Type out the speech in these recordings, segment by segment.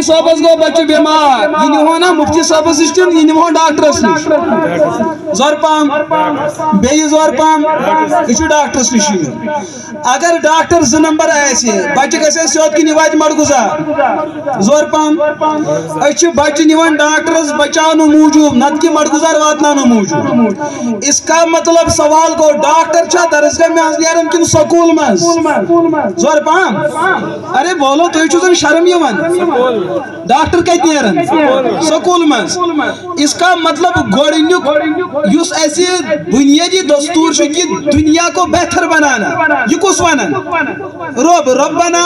مولوی صاحبس گو بچہ بیمار یہ نمو نا مفتی صاحبس نش کن یہ نمو ڈاکٹرس نش زور پام بیٚیہِ زور پام یہ ڈاکٹرس نش اگر ڈاکٹر 2 نمبر آسہِ بچہ گژھِ سیود کن یہ واتہِ مڑگزار زور پام أسۍ چھِ بچہ نِوان ڈاکٹرس بچاونہٕ موٗجوٗب نتہٕ کہ مڑگزار واتناونہٕ موٗجوٗب اس کا مطلب سوال گو ڈاکٹر چھا درسگاہ منٛز نیران کن سکوٗل منٛز زور پام ارے بولو تُہۍ چھِو زن شرم یِوان ڈاکٹر کتہِ نیران سکوٗل منٛز اس کا مطلب گۄڈٕنیُک یُس اسہِ بنیٲدی دستور چھُ کہ دنیا کو بہتر بنانا یہ کُس ونان ربنا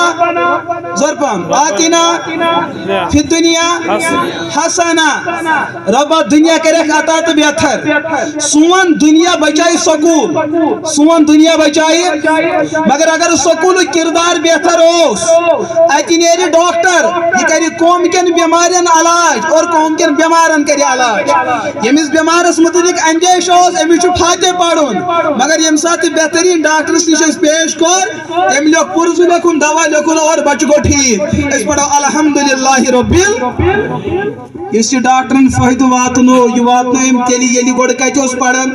زور پام آتنا فی الدنیا حسنا ربا دنیا کرکھ عطا تہٕ بہتر سون دنیا بچائے سکول سون دنیا بچائے مگر اگر سکول کردار بہتر اوس اتہ نیرِ ڈاکٹر یہ کر قوم کن بیمارن علاج اور قوم کن بیمارن کر علاج یمس بیمارس متعلق اندیش اوس امس چھُ فاتح پرُن مگر یم سات بہترین ڈاکٹرس نش پیش کور ام لیوٚکھ پُرزٕ لیوٚکھُن دوا لیوٚکھُن اور بچہ گو ٹھیک أسۍ پڑھو الحمدللہ رب اس ڈاکٹرن فائدہ واتنو یہ واتنو تیلی یلی گوڑ کتہ اوس پڑھان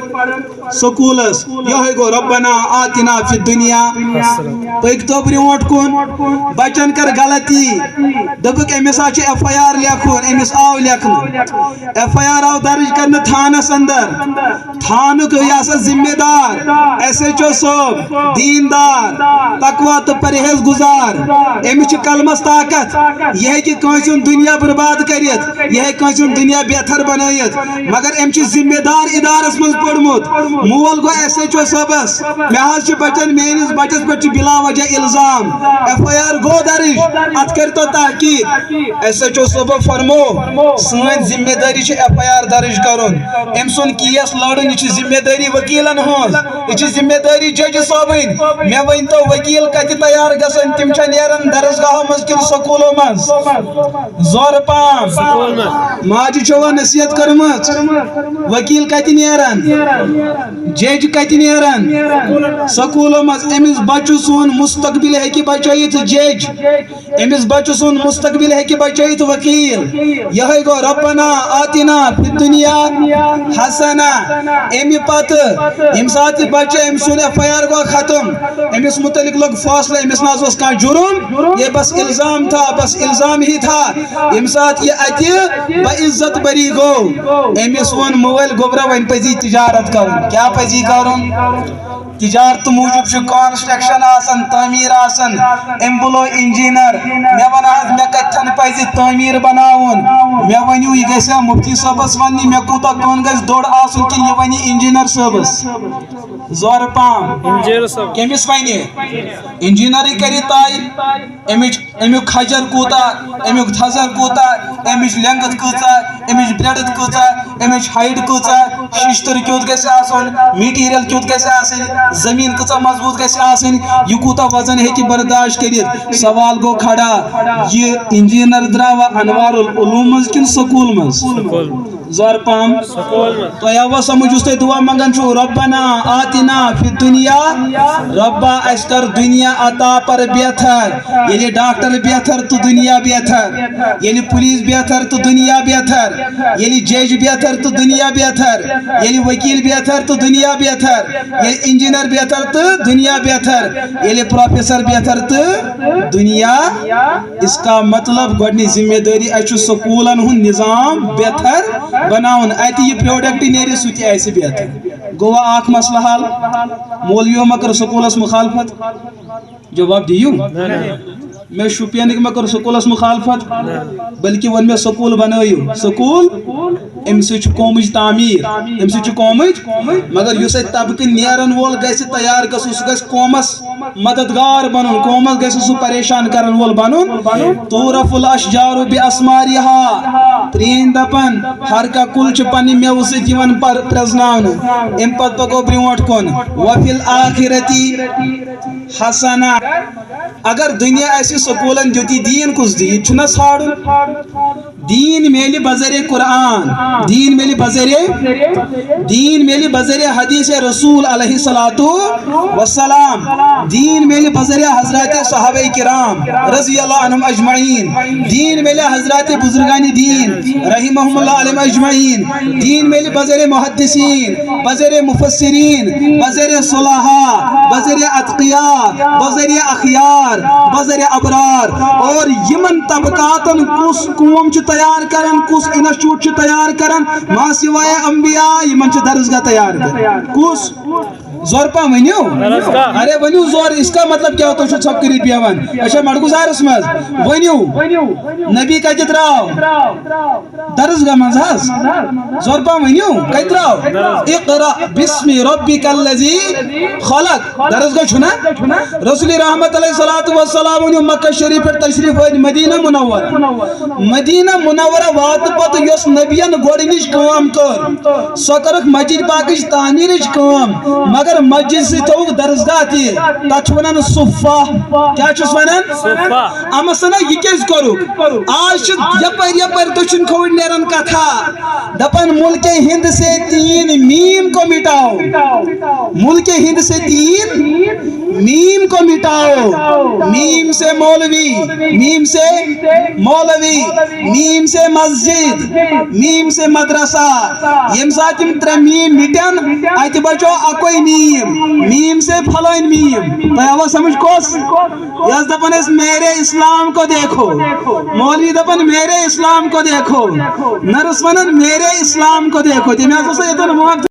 سکولس یہ گو ربنا آتنا فی الدنیا پٔکۍتو برونٛٹھ کُن بچن کر غلطی دپُکھ أمس آ چھُ ایف آئی آر لیکھُن أمس آو لیکھنہٕ ایف آئی آر آو درج کرنہٕ تھانس اندر تھانُک یہ ہسا ذمہ دار ایس ایچ او صٲب دیندار تقوا تو پرہیز گزار أمس چھِ کلمس طاقت یہ ہیٚکہِ کٲنٛسہِ ہُنٛد دنیا برباد کٔرِتھ یہ ہے کٲنٛسہِ ہُنٛد دنیا بہتر بنٲیِتھ مگر أمۍ چھُ ذمہ دار ادارس منٛز پوٚرمُت مول گو ایس ایچ او صٲبس مےٚ حظ چھُ بچن میٲنِس بچس پٮ۪ٹھ چھُ بلا وجہ الزام ایف آئی آر گو درج اتھ کٔرۍتو تحقیق ایس ایچ او صٲبو فرمو سٲنۍ ذمہ دٲری چھِ ایف آئی آر درج کرُن أمۍ سُنٛد کیس لڑُن یہِ چھِ ذمہ دٲری وکیلن ہٕنٛز یہِ چھِ ذمہ دٲری جج صٲبٕنۍ مےٚ ؤنۍتو وکیل کتہِ تیار گژھن تِم چھا نیران درسگاہو منٛز کِنہٕ سکوٗلو منٛز زورٕ پام ماجہِ چھوا نصیحت کرمٕژ وکیل کتہِ نیران جج کتہِ نیران سکوٗلو منٛز أمِس بچہٕ سُنٛد مستقبل ہیٚکہِ بچٲیِتھ جج أمِس بچہٕ سُنٛد مستقبل ہیٚکہِ بچٲیِتھ وکیل یہے گو ربنا آتنا فی الدنیا حسنا امہِ پتہٕ ییٚمہِ ساتہٕ یہِ بچہٕ أمۍ سُنٛد ایف آئی آر گوٚو ختم أمِس متعلق لوٚگ فٲصلہٕ أمِس نہ حظ اوس کانٛہہ جُرم یہ بس الزام تھا بس الزام ہی تھا ییٚمہِ ساتہٕ یہِ اتہِ بعزت بری گو امس ون مول گوبرا ون پزی تجارت کرن کیا پزی کرن تجارت موجود چھ کنسٹرکشن آسن تعمیر آسن ام بلو انجینئر مے ون حظ مے کتن پزی تعمیر بناون مے ونیو یہ گژھِ مفتی صاحبس وننی مے کوتا کون گژھِ دوڑ آسن کن یہ ونی انجینئر صاحبس زور پام انجینئر صاحب کمس ونی انجینئر کری طے امیک کھجر کوتا امیک تھزر کوتا امچ لینگتھ کۭژا امچ بریڈتھ کۭژا امچ ہائٹ کۭژا ششتر کیُتھ گژھِ آسُن میٹیریل کیُتھ گژھِ آسٕنۍ زمین کۭژا مضبوط گژھِ آسٕنۍ یہِ کوٗتاہ وزن ہیٚکہِ برداشت کٔرِتھ سوال گوٚو کھڑا یہِ انجینئر درٛاوا انوار العلوم منٛز کِنہٕ سکوٗل منٛز زور پام تۄہہِ آوا سمجھ یُس تُہۍ دعا منگان چھُو ربنا آتنا فی الدنیا ربا اَسہِ کر دنیا عطا پر بہتر ییٚلہِ ڈاکٹر بہتر تہٕ دنیا بہتر ییٚلہِ پولیس بہتر تہٕ دنیا بہتر ییٚلہِ جج بہتر تہٕ دنیا بہتر ییٚلہِ وکیل بہتر تہٕ دنیا بہتر ییٚلہِ انجینئر بہتر تہٕ دنیا بہتر ییٚلہِ پروفیسر بہتر تہٕ دنیا اس کا مطلب گۄڈنِچ ذمہ دٲری اَسہِ چھُ سکوٗلن ہُنٛد نظام بہتر بناون اتہ یہ پروڈکٹ نیرِ سُہ تہِ آسہِ بہتر گوٚوا اکھ مسلہٕ حل مولویو ما کٔر سکوٗلس مخالفت جواب دِیِو میں شوپینک میں کر سکولس مخالفت بلکہ ون میں سکول بنائیو سکول ام سے قومچ تعمیر ام سے قومچ مگر اس طبقہ نیرن وول گژھِ تیار گژھُن سُہ گژھِ قومس مددگار بنُن قومس گژھِ سُہ پریشان کرن وول بنُن تورف الاشجار باسمارها پرین دپن ہر کا کل چھ پنہ میوٕ سۭتۍ یِوان پرزناونہٕ ام پتہٕ پکو برونٛٹھ کُن وفی الآخرتی حسنہ اگر دنیا ایسی سکولن دیتی دین کس دی چھنا ژھانڈن دین میلی بذریعہ قرآن دین میلی بذریعہ حدیث رسول علیہ الصلوۃ والسلام دین میلی بذریعہ حضرات صحابہ کرام رضی اللہ عنہم اجمعین دین میلی حضرات بزرگان دین رحمہم اللہ علیہم اجمعین دین میلی بذریعہ محدثین بذریعہ مفسرین بذریعہ صلحاء بذریعہ اتقیاء بذریعہ اخیار بذریعہ ابرار اور یمن طبقاتن کس قوم چھ تیار کرن کس انسٹیٹیوٹ چھ تیار کرن ما سوائے انبیاء یمن چھ درسگاہ تیار کرن کس زور پا ونیو ارے ونیو زور اس کا مطلب کیا ہوتا ہے چھپ کری پیوان اچھا مڑگزار اس میں ونیو نبی کا جتراو درسگاہ منزاز زور پا ونیو کتراو اقرأ بسم ربک اللذی خلق درسگاہ چھنا رسول رحمت علیہ الصلوۃ ونیو مکہ شریف پر تشریف ہوئی مدینہ منورہ وات پت یس نبیان گوڑنیش کام کر سو کرک مسجد پاکش تعمیرش کام مگر مسجد سے تو درسگاہ تی تچ ونان صفہ کیا چھس ونان صفہ اما سنا یہ کیس کرو آج یپر تو چھن کھوڑ نیرن کتھا دپن ملک ہند سے 3 میم کو مٹاؤ ملک ہند سے 3 میم کو مٹاؤ میم سے مولوی میم سے میم سے مسجد میم سے مدرسہ یم ساتھ یم 3 میم مٹن ات بچو اکوئی میم سے پھلائن میم تو آواز سمجھ کوس یس دپن اس میرے اسلام کو دیکھو مولوی دپن میرے اسلام کو دیکھو نرس ونن میرے اسلام کو دیکھو تم